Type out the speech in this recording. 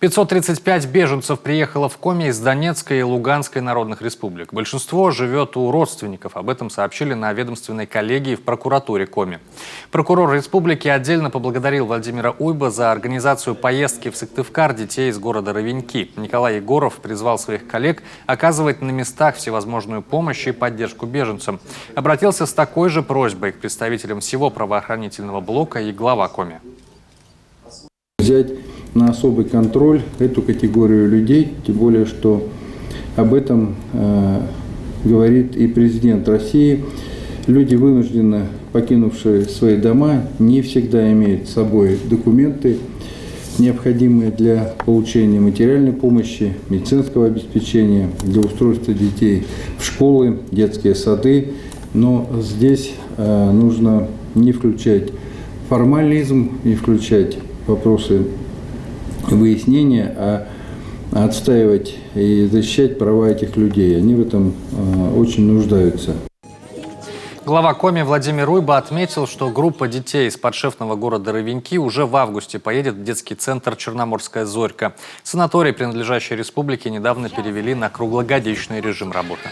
535 беженцев приехало в Коми из Донецкой и Луганской народных республик. Большинство живет у родственников. Об этом сообщили на ведомственной коллегии в прокуратуре Коми. Прокурор республики отдельно поблагодарил Владимира Уйба за организацию поездки в Сыктывкар детей из города Ровеньки. Николай Егоров призвал своих коллег оказывать на местах всевозможную помощь и поддержку беженцам. Обратился с такой же просьбой к представителям всего правоохранительного блока и глава Коми. Взять на особый контроль эту категорию людей, тем более, что об этом говорит и президент России. Люди, вынужденно покинувшие свои дома, не всегда имеют с собой документы, необходимые для получения материальной помощи, медицинского обеспечения, для устройства детей в школы, детские сады. Но здесь нужно не включать формализм, не включать вопросы выяснения, а отстаивать и защищать права этих людей. Они в этом очень нуждаются. Глава Коми Владимир Уйба отметил, что группа детей из подшефного города Ровеньки уже в августе поедет в детский центр «Черноморская зорька». Санаторий, принадлежащий республике, недавно перевели на круглогодичный режим работы.